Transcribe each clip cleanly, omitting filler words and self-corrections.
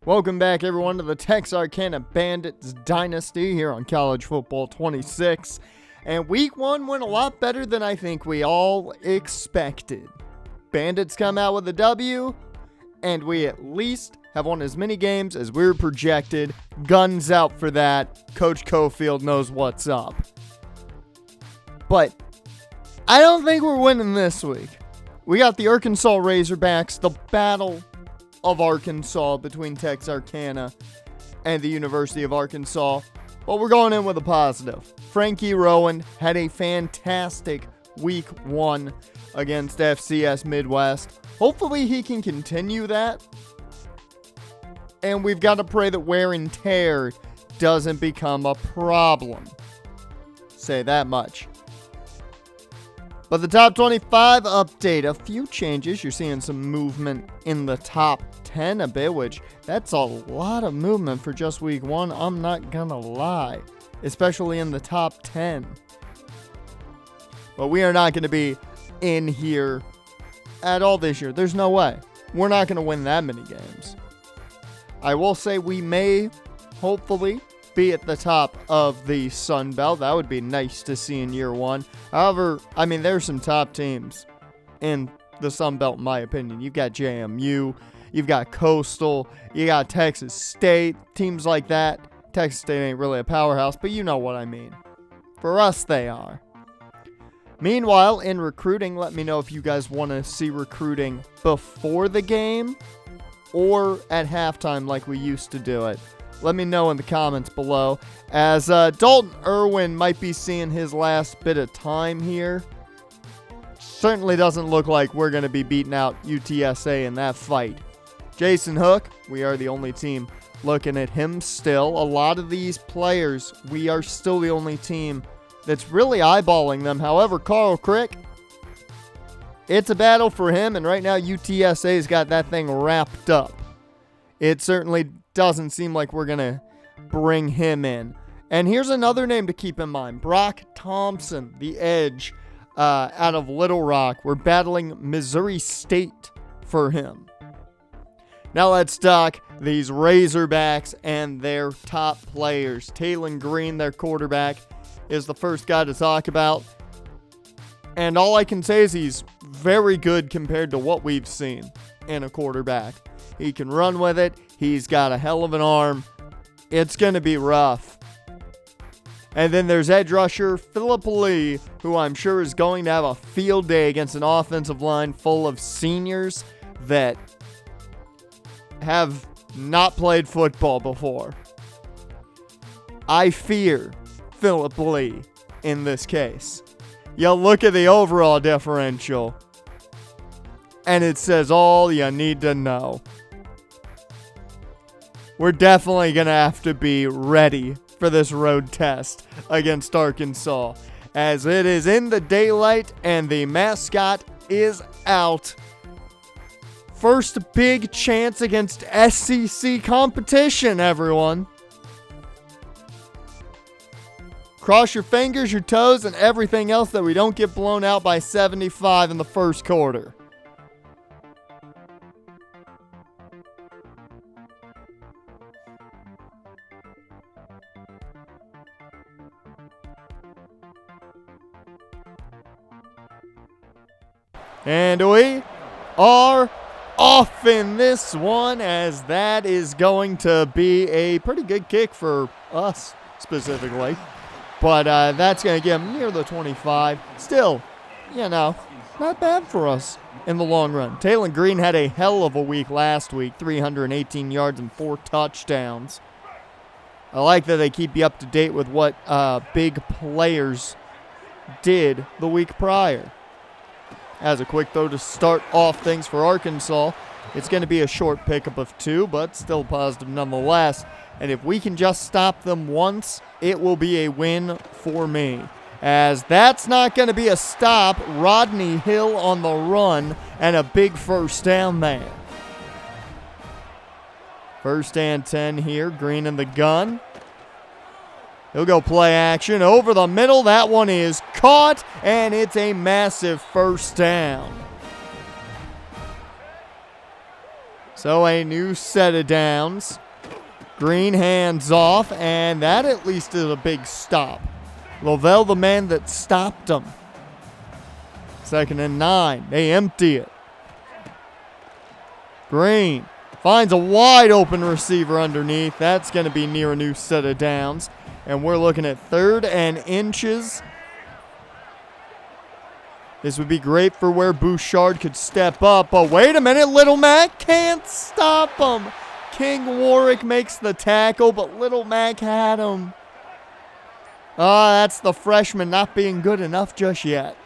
Welcome back, everyone, to the Texarkana Bandits Dynasty here on College Football 26. And week one went a lot better than I think we all expected. Bandits come out with a W, and we at least have won as many games as we were projected. Guns out for that. Coach Cofield knows what's up. But I don't think we're winning this week. We got the Arkansas Razorbacks, the battle of Arkansas between Texarkana and the University of Arkansas. But we're going in with a positive. Frankie Rowan had a fantastic week one against FCS Midwest. Hopefully he can continue that. And we've got to pray that wear and tear doesn't become a problem. Say that much. But the top 25 update, a few changes. You're seeing some movement in the top 10 a bit, which that's a lot of movement for just week one. I'm not gonna lie, especially in the top 10. But we are not going to be in here at all this year. There's no way. We're not going to win that many games. I will say we may, hopefully, be at the top of the Sun Belt. That would be nice to see in year one. However, I mean, there's some top teams in the Sun Belt, in my opinion. You've got JMU, you've got Coastal, you got Texas State, teams like that. Texas State ain't really a powerhouse, but you know what I mean. For us, they are. Meanwhile, in recruiting, let me know if you guys want to see recruiting before the game or at halftime like we used to do it. Let me know in the comments below, as Dalton Irwin might be seeing his last bit of time here. Certainly doesn't look like we're going to be beating out UTSA in that fight. Jason Hook, we are the only team looking at him still. A lot of these players, we are still the only team that's really eyeballing them. However, Carl Crick, it's a battle for him, and right now UTSA's got that thing wrapped up. It certainly doesn't seem like we're going to bring him in. And here's another name to keep in mind. Brock Thompson, the edge out of Little Rock. We're battling Missouri State for him. Now let's talk these Razorbacks and their top players. Taylon Green, their quarterback, is the first guy to talk about. And all I can say is he's very good compared to what we've seen in a quarterback. He can run with it. He's got a hell of an arm. It's going to be rough. And then there's edge rusher Phillip Lee, who I'm sure is going to have a field day against an offensive line full of seniors that have not played football before. I fear Phillip Lee in this case. You look at the overall differential, and it says all you need to know. We're definitely going to have to be ready for this road test against Arkansas, as it is in the daylight and the mascot is out. First big chance against SEC competition, everyone. Cross your fingers, your toes, and everything else that we don't get blown out by 75 in the first quarter. And we are off in this one, as that is going to be a pretty good kick for us specifically. But that's going to get him near the 25. Still, you know, not bad for us in the long run. Taylon Green had a hell of a week last week, 318 yards and 4 touchdowns. I like that they keep you up to date with what big players did the week prior. As a quick throw to start off things for Arkansas. It's going to be a short pickup of 2, but still positive nonetheless. And if we can just stop them once, it will be a win for me. As that's not going to be a stop. Rodney Hill on the run and a big first down there. First and 10 here. Green in the gun. He'll go play action over the middle. That one is caught, and it's a massive first down. So a new set of downs. Green hands off, and that at least is a big stop. Lovell, the man that stopped him. 2nd and 9. They empty it. Green finds a wide open receiver underneath. That's going to be near a new set of downs. And we're looking at 3rd and inches. This would be great for where Bouchard could step up. But wait a minute, Little Mac can't stop him. King Warwick makes the tackle, but Little Mac had him. That's the freshman not being good enough just yet.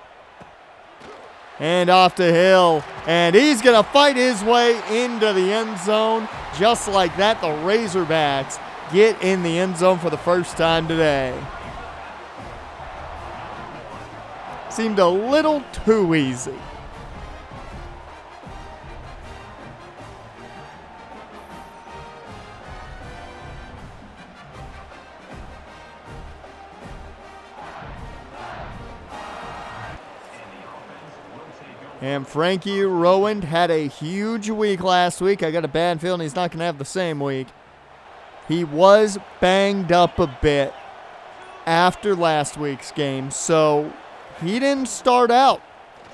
And off to Hill. And he's going to fight his way into the end zone. Just like that, the Razorbacks get in the end zone for the first time today. Seemed a little too easy. And Frankie Rowand had a huge week last week. I got a bad feeling he's not going to have the same week. He was banged up a bit after last week's game, so he didn't start out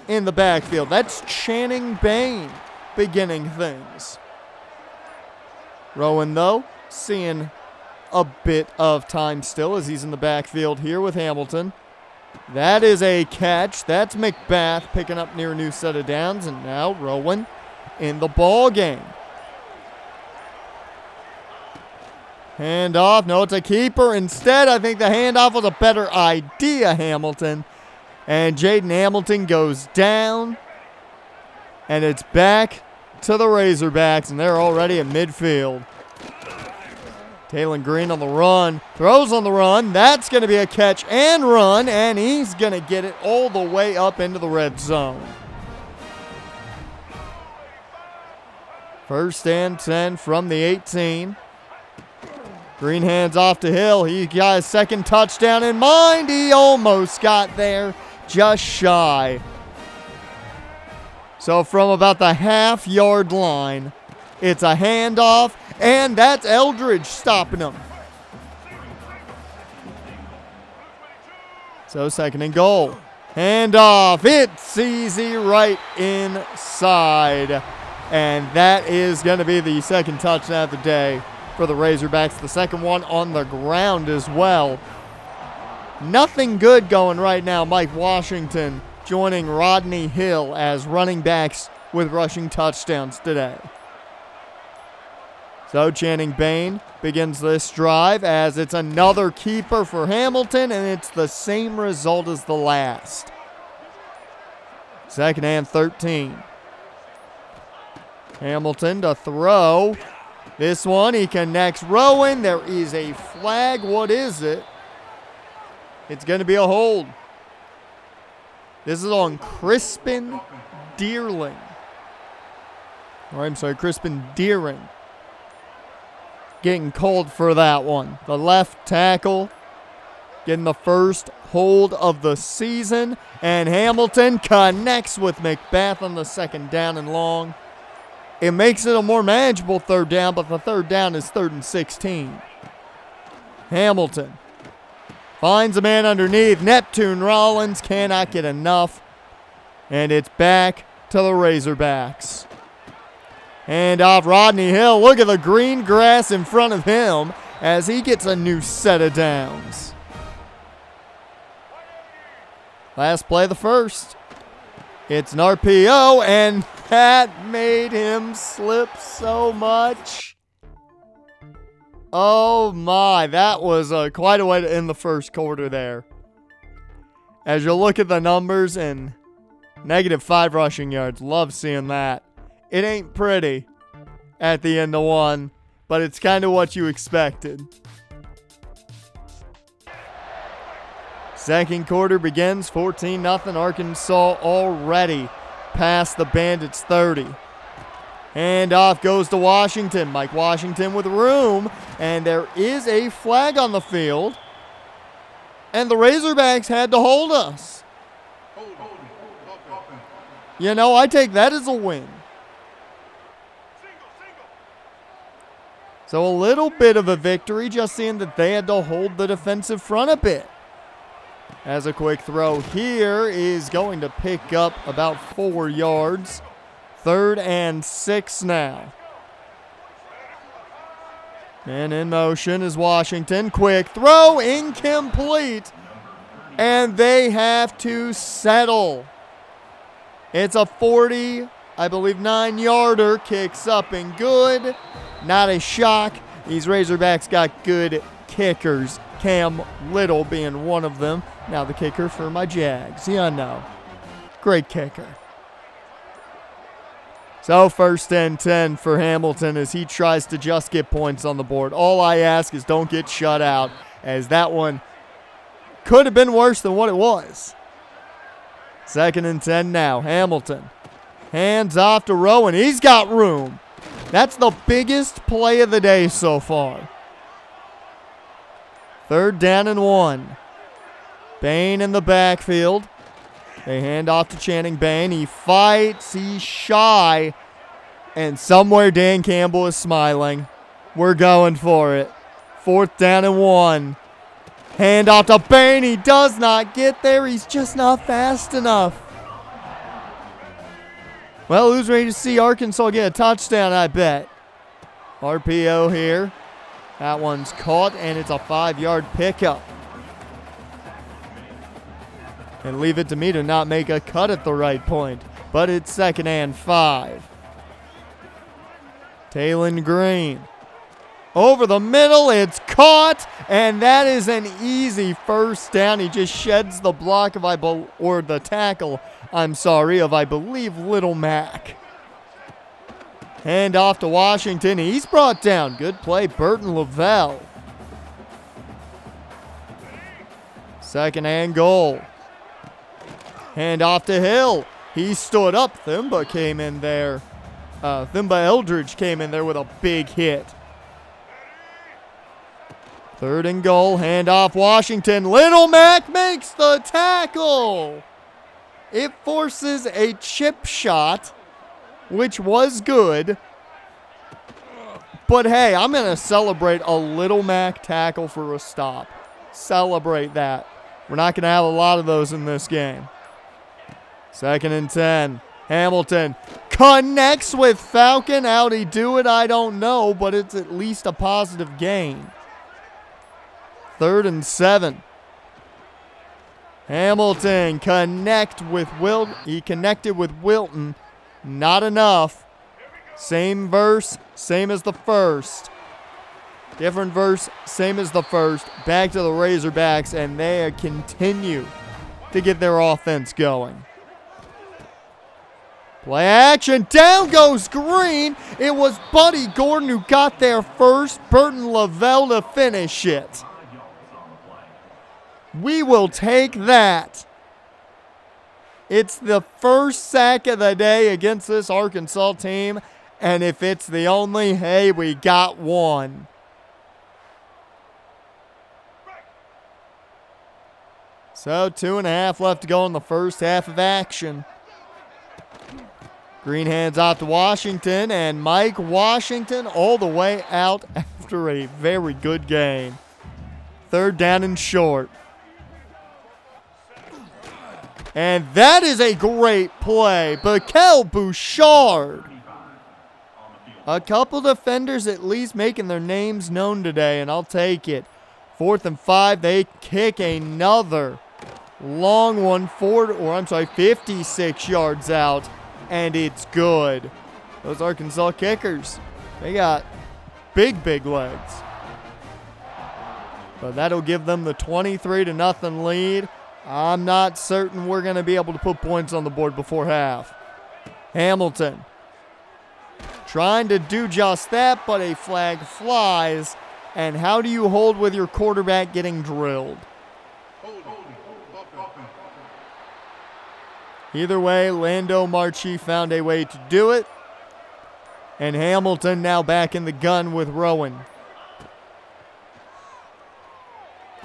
in the backfield. That's Channing Bain beginning things. Rowand, though, seeing a bit of time still as he's in the backfield here with Hamilton. That is a catch. That's McBath picking up near a new set of downs, and now Rowand in the ball game. Handoff. No, it's a keeper. Instead, I think the handoff was a better idea, Hamilton. And Jaden Hamilton goes down. And it's back to the Razorbacks, and they're already at midfield. Taylon Green on the run. Throws on the run. That's going to be a catch and run, and he's going to get it all the way up into the red zone. 1st and 10 from the 18. Green hands off to Hill. He got his 2nd touchdown in mind. He almost got there, just shy. So from about the half-yard line, it's a handoff, and that's Eldridge stopping him. So 2nd and goal. Handoff. It's easy right inside. And that is going to be the 2nd touchdown of the day for the Razorbacks. The 2nd one on the ground as well. Nothing good going right now. Mike Washington joining Rodney Hill as running backs with rushing touchdowns today. So Channing Bain begins this drive as it's another keeper for Hamilton, and it's the same result as the last. 2nd and 13. Hamilton to throw. This one, he connects Rowand. There is a flag. What is it? It's going to be a hold. This is on Crispin Deering. Or I'm sorry, Crispin Deering. Getting called for that one. The left tackle getting the first hold of the season. And Hamilton connects with McBath on the 2nd down and long. It makes it a more manageable 3rd down, but the 3rd down is 3rd and 16. Hamilton finds a man underneath. Neptune Rollins cannot get enough. And it's back to the Razorbacks. And off Rodney Hill. Look at the green grass in front of him as he gets a new set of downs. Last play of the 1st. It's an RPO, and that made him slip so much. Oh my, that was quite a way to end the 1st quarter there. As you look at the numbers, and -5 rushing yards. Love seeing that. It ain't pretty at the end of one, but it's kind of what you expected. 2nd quarter begins, 14-0. Arkansas already past the Bandits 30. Handoff goes to Washington. Mike Washington with room, and there is a flag on the field. And the Razorbacks had to hold us. You know, I take that as a win. So a little bit of a victory, just seeing that they had to hold the defensive front a bit. As a quick throw here is going to pick up about 4 yards. 3rd and 6 now. Man in motion is Washington. Quick throw, incomplete. And they have to settle. It's a 40, I believe, 9-yarder. Kicks up and good. Not a shock. These Razorbacks got good kickers. Cam Little being one of them. Now the kicker for my Jags. Yeah, no. Great kicker. So 1st and 10 for Hamilton as he tries to just get points on the board. All I ask is don't get shut out, as that one could have been worse than what it was. 2nd and 10 now. Hamilton. Hands off to Rowan. He's got room. That's the biggest play of the day so far. 3rd down and 1. Bain in the backfield. They hand off to Channing Bain. He fights. He's shy. And somewhere Dan Campbell is smiling. We're going for it. 4th down and 1. Hand off to Bain. He does not get there. He's just not fast enough. Well, who's ready to see Arkansas get a touchdown, I bet? RPO here. That one's caught, and it's a 5-yard pickup. And leave it to me to not make a cut at the right point. But it's 2nd and 5. Talon Green. Over the middle, it's caught, and that is an easy 1st down. He just sheds the block of the tackle, of I believe Little Mac. Hand off to Washington. He's brought down. Good play, Burton Lavelle. 2nd and goal. Hand off to Hill. He stood up. Thimba came in there. Thimba Eldridge came in there with a big hit. 3rd and goal. Hand off Washington. Little Mac makes the tackle. It forces a chip shot, which was good. But hey, I'm going to celebrate a Little Mac tackle for a stop. Celebrate that. We're not going to have a lot of those in this game. 2nd and 10. Hamilton connects with Falcon. How'd he do it? I don't know, but it's at least a positive gain. 3rd and 7. Hamilton connected with Wilton. Not enough. Same verse, same as the first. Different verse, same as the first. Back to the Razorbacks, and they continue to get their offense going. Play action. Down goes Green. It was Buddy Gordon who got there first. Burton Lavelle to finish it. We will take that. It's the first sack of the day against this Arkansas team. And if it's the only, hey, we got one. So 2.5 left to go in the first half of action. Green hands off to Washington, and Mike Washington all the way out after a very good game. 3rd down and short. And that is a great play. Bakel Bouchard. A couple defenders at least making their names known today, and I'll take it. 4th and 5, they kick another long one, 56 yards out. And it's good. Those Arkansas kickers, they got big legs. But that'll give them the 23-0 lead. I'm not certain we're going to be able to put points on the board before half. Hamilton trying to do just that, but a flag flies. And how do you hold with your quarterback getting drilled? Either way, Lando Marchi found a way to do it. And Hamilton now back in the gun with Rowan.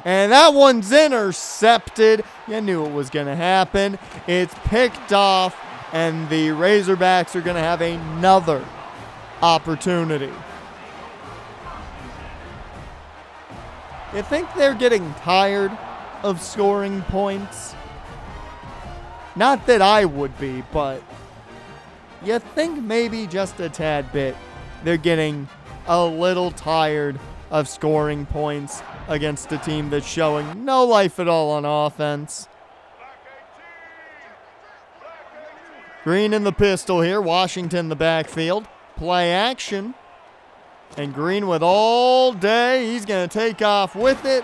And that one's intercepted. You knew it was going to happen. It's picked off, and the Razorbacks are going to have another opportunity. You think they're getting tired of scoring points? Not that I would be, but you think maybe just a tad bit they're getting a little tired of scoring points against a team that's showing no life at all on offense. Green in the pistol here. Washington the backfield. Play action. And Green with all day. He's going to take off with it.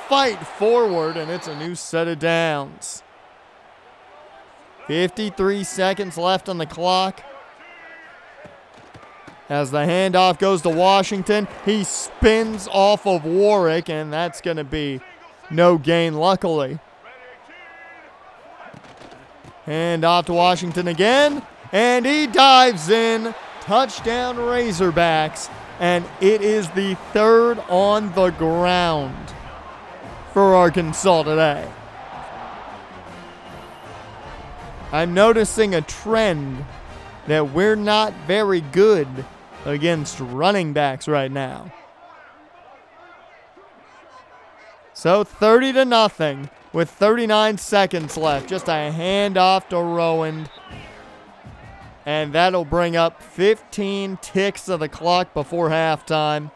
Fight forward, and it's a new set of downs. 53 seconds left on the clock. As the handoff goes to Washington, he spins off of Warwick, and that's going to be no gain, luckily. Handoff to Washington again, and he dives in. Touchdown Razorbacks, and it is the third on the ground for Arkansas today. I'm noticing a trend that we're not very good against running backs right now. So 30-0 with 39 seconds left. Just a handoff to Rowand. And that'll bring up 15 ticks of the clock before halftime.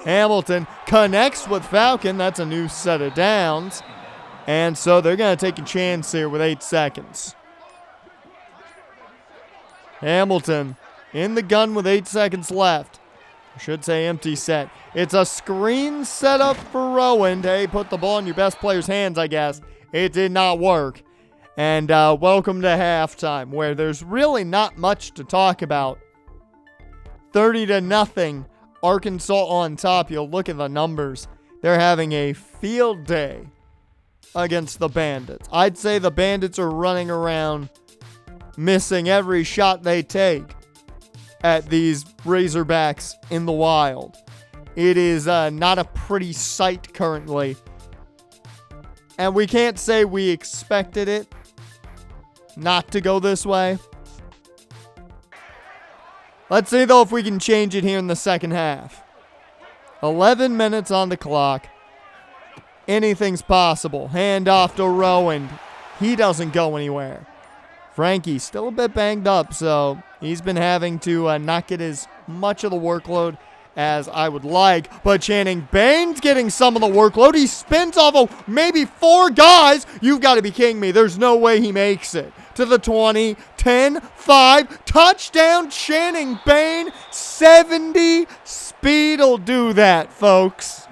Hamilton connects with Falcon. That's a new set of downs. And so they're going to take a chance here with 8 seconds. Hamilton in the gun with 8 seconds left. I should say empty set. It's a screen setup for Rowand. Hey, put the ball in your best player's hands, I guess. It did not work. And welcome to halftime, where there's really not much to talk about. 30-0, Arkansas on top. You'll look at the numbers. They're having a field day against the Bandits. I'd say the Bandits are running around missing every shot they take at these Razorbacks in the wild. It is not a pretty sight currently. And we can't say we expected it not to go this way. Let's see, though, if we can change it here in the second half. 11 minutes on the clock. Anything's possible. Hand off to Rowand. He doesn't go anywhere. Frankie still a bit banged up, so he's been having to not get as much of the workload as I would like. But Channing Bain's getting some of the workload. He spins off of maybe 4 guys. You've got to be kidding me. There's no way he makes it. To the 20, 10, 5. Touchdown Channing Bain. 70 speed will do that, folks.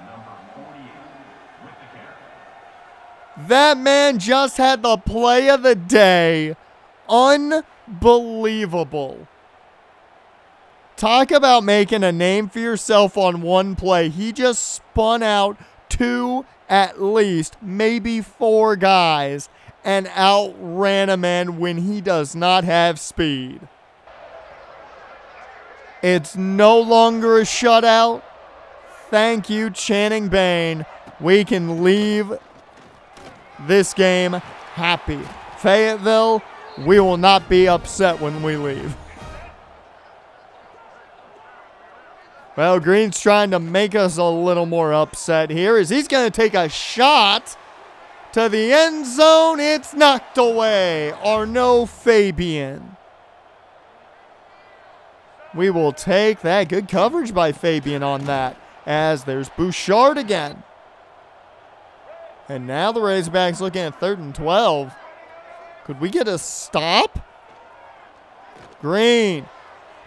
That man just had the play of the day. Unbelievable. Talk about making a name for yourself on one play. He just spun out 2 at least, maybe 4 guys, and outran a man when he does not have speed. It's no longer a shutout. Thank you, Channing Bain. We can leave this game happy. Fayetteville, we will not be upset when we leave. Well, Green's trying to make us a little more upset here as he's going to take a shot to the end zone. It's knocked away. Arnaud Fabian. We will take that. Good coverage by Fabian on that as there's Bouchard again. And now the Razorbacks looking at 3rd and 12. Could we get a stop? Green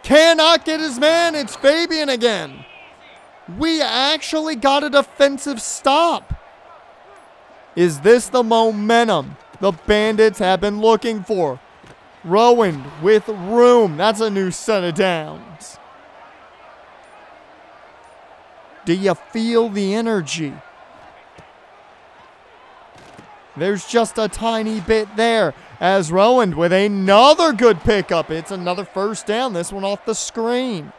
cannot get his man. It's Fabian again. We actually got a defensive stop. Is this the momentum the Bandits have been looking for? Rowand with room. That's a new set of downs. Do you feel the energy? There's just a tiny bit there as Rowand with another good pickup. It's another first down, this one off the screen.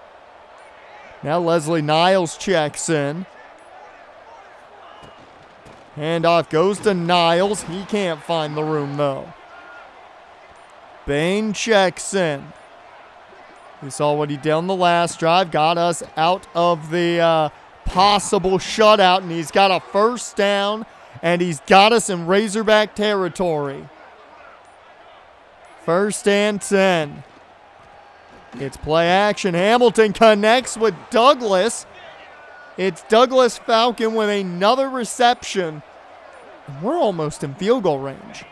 Now Leslie Niles checks in. Handoff goes to Niles. He can't find the room, though. Bain checks in. We saw what he did on the last drive. Got us out of the possible shutout, and he's got a first down, and he's got us in Razorback territory. 1st and 10. It's play action. Hamilton connects with Douglas. It's Douglas Falcon with another reception. And we're almost in field goal range.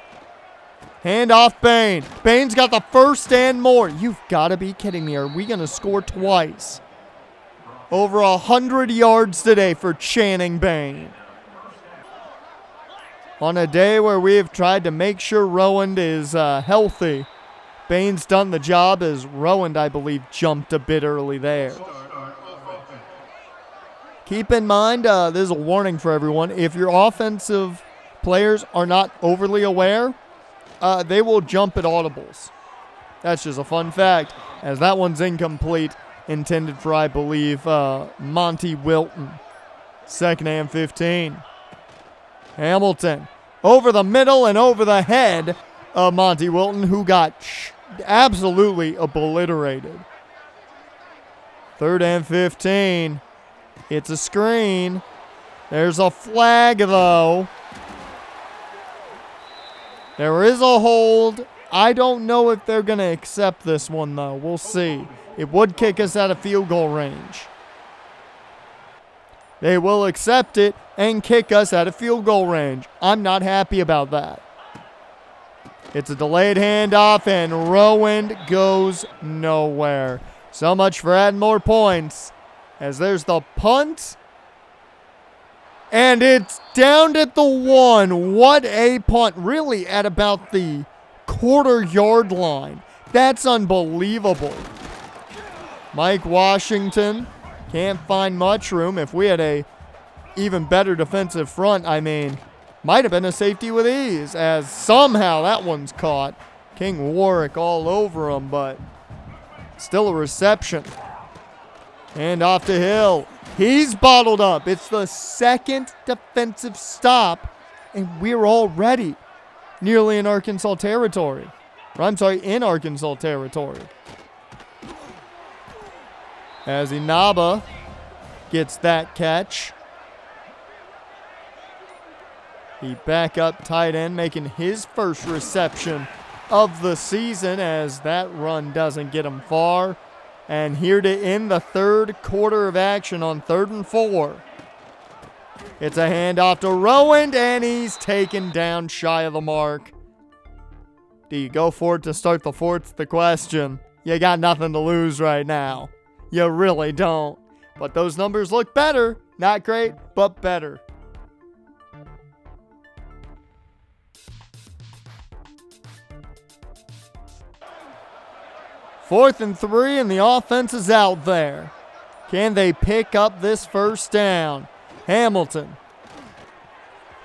Hand off Bain. Bain's got the first and more. You've got to be kidding me. Are we going to score twice? Over 100 yards today for Channing Bain. On a day where we have tried to make sure Rowand is healthy, Bain's done the job as Rowand, I believe, jumped a bit early there. Keep in mind, this is a warning for everyone. If your offensive players are not overly aware, they will jump at audibles. That's just a fun fact, as that one's incomplete, intended for, I believe, Monty Wilton. 2nd and 15. Hamilton over the middle and over the head of Monty Wilton, who got absolutely obliterated. 3rd and 15. It's a screen. There's a flag, though. There is a hold. I don't know if they're going to accept this one, though. We'll see. It would kick us out of field goal range. They will accept it and kick us out of field goal range. I'm not happy about that. It's a delayed handoff, and Rowand goes nowhere. So much for adding more points. As there's the punt. And it's down at the 1. What a punt. Really at about the quarter-yard line. That's unbelievable. Mike Washington can't find much room. If we had a even better defensive front, I mean, might have been a safety with ease, as somehow that one's caught. King Warwick all over him, but still a reception. And off to Hill. He's bottled up. It's the 2nd defensive stop, and we're already nearly in Arkansas territory. Or, I'm sorry, in Arkansas territory. As Inaba gets that catch. The backup tight end making his first reception of the season, as that run doesn't get him far. And here to end the 3rd quarter of action on 3rd and 4. It's a handoff to Rowand, and he's taken down shy of the mark. Do you go for it to start the 4th? The question. You got nothing to lose right now. You really don't. But those numbers look better. Not great, but better. Fourth and 3, and the offense is out there. Can they pick up this first down? Hamilton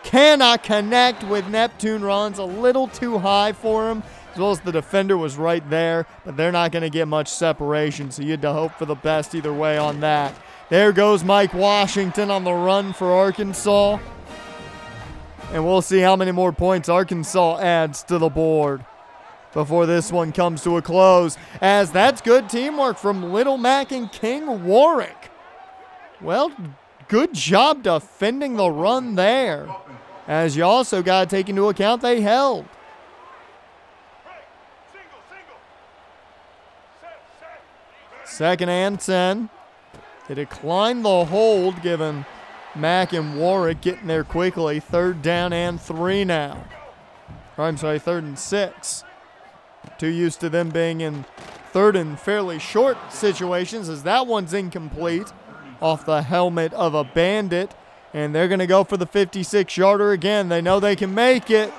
cannot connect with Neptune. Runs a little too high for him, as well as the defender was right there, but they're not going to get much separation, so you had to hope for the best either way on that. There goes Mike Washington on the run for Arkansas, and we'll see how many more points Arkansas adds to the board before this one comes to a close, as that's good teamwork from Little Mac and King Warwick. Well, good job defending the run there, as you also got to take into account they held. Second and 10. They declined the hold, given Mac and Warwick getting there quickly. 3rd down and 3 now. Or, I'm sorry, 3rd and 6. Too used to them being in 3rd and fairly short situations, as that one's incomplete off the helmet of a Bandit. And they're going to go for the 56-yarder again. They know they can make it.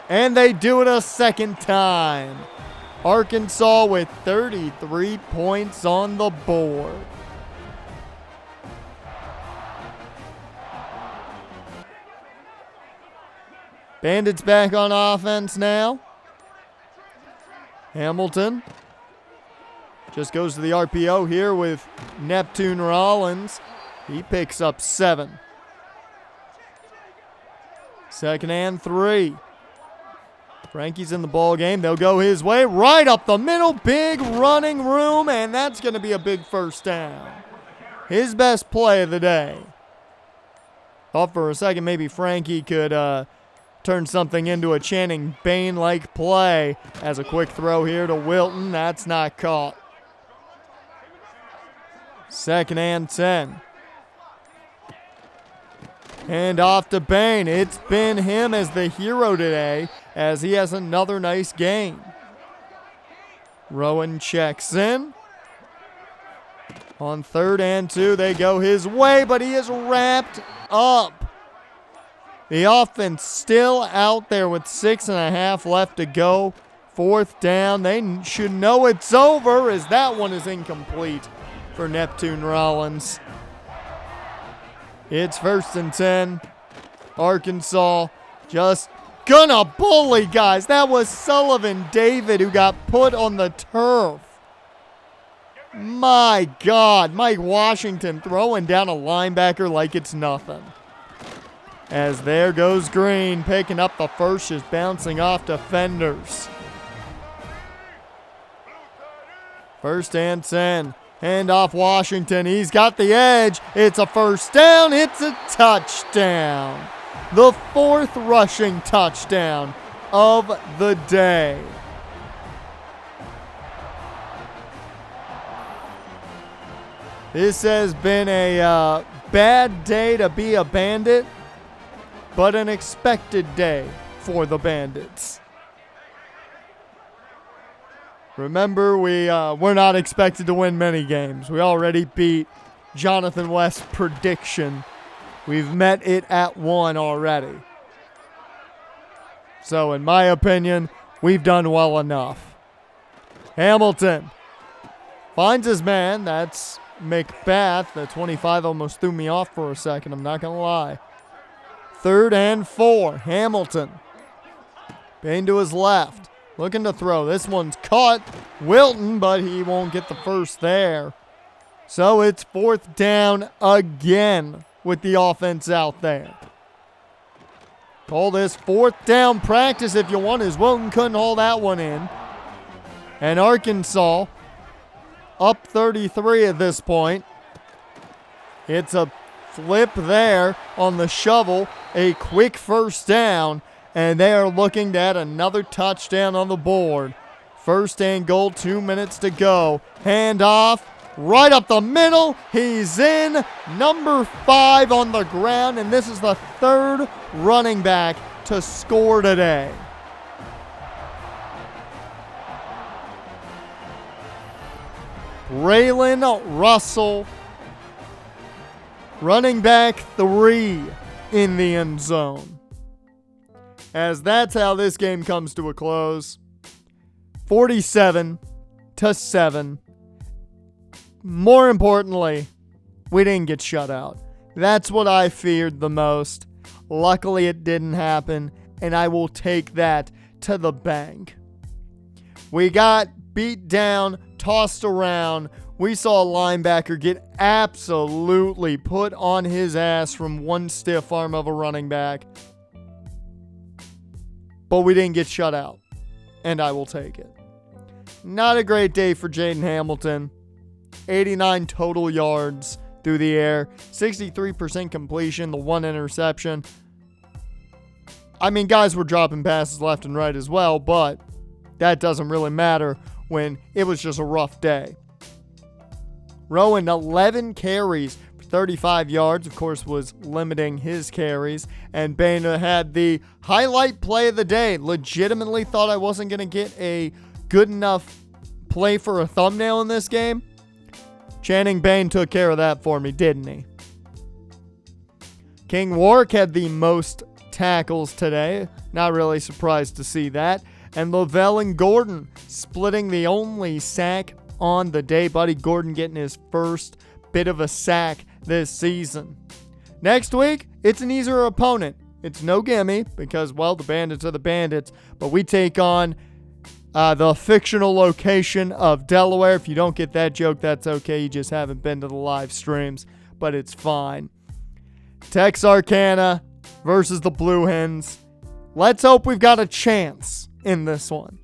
And they do it a second time. Arkansas with 33 points on the board. Bandits back on offense now. Hamilton just goes to the RPO here with Neptune Rollins. He picks up 7. 2nd and 3. Frankie's in the ball game. They'll go his way. Right up the middle. Big running room, and that's going to be a big first down. his best play of the day. Thought for a second maybe Frankie could turn something into a Channing Bain-like play. As a quick throw here to Wilton. That's not caught. 2nd and 10. And off to Bain. It's been him as the hero today, as he has another nice game. Rowan checks in. On 3rd and 2, they go his way, but he is wrapped up. The offense still out there with 6.5 left to go. 4th down. They should know it's over, as that one is incomplete for Neptune Rollins. It's 1st and 10. Arkansas just gonna bully, guys. That was Sullivan David who got put on the turf. My God, Mike Washington throwing down a linebacker like it's nothing. As there goes Green, picking up the first, just bouncing off defenders. 1st and 10. Hand off Washington. He's got the edge. It's a 1st down. It's a touchdown. The 4th rushing touchdown of the day. This has been a bad day to be a Bandit, but an expected day for the Bandits. Remember, we're not expected to win many games. We already beat Jonathan West's prediction. We've met it at 1 already. So, in my opinion, we've done well enough. Hamilton finds his man. That's McBath. The 25 almost threw me off for a second. I'm not going to lie. 3rd and 4. Hamilton. Bain to his left. Looking to throw. This one's caught. Wilton, but he won't get the first there. So it's 4th down again with the offense out there. Call this 4th down practice if you want, as Wilton couldn't hold that one in. And Arkansas up 33 at this point. It's a flip there on the shovel. A quick 1st down. And they are looking to add another touchdown on the board. 1st and goal, 2 minutes to go. Hand off, right up the middle. He's in. Number 5 on the ground, and this is the 3rd running back to score today. Braylon Russell, running back 3 in the end zone. As that's how this game comes to a close. 47-7. More importantly, we didn't get shut out. That's what I feared the most. Luckily, it didn't happen, and I will take that to the bank. We got beat down, tossed around. We saw a linebacker get absolutely put on his ass from one stiff arm of a running back. But we didn't get shut out, and I will take it. Not a great day for Jaden Hamilton. 89 total yards through the air, 63% completion, the 1 interception. I mean, guys were dropping passes left and right as well, but that doesn't really matter when it was just a rough day. Rowan, 11 carries for 35 yards, of course, was limiting his carries. And Bain had the highlight play of the day. Legitimately thought I wasn't going to get a good enough play for a thumbnail in this game. Channing Bain took care of that for me, didn't he? King Warwick had the most tackles today. Not really surprised to see that. And Lavelle and Gordon splitting the only sack on the day. Buddy Gordon getting his first bit of a sack this season. Next week, it's an easier opponent. It's no gimme because, well, the Bandits are the Bandits. But we take on the fictional location of Delaware. If you don't get that joke, that's okay. You just haven't been to the live streams, but it's fine. Texarkana versus the Blue Hens. Let's hope we've got a chance in this one.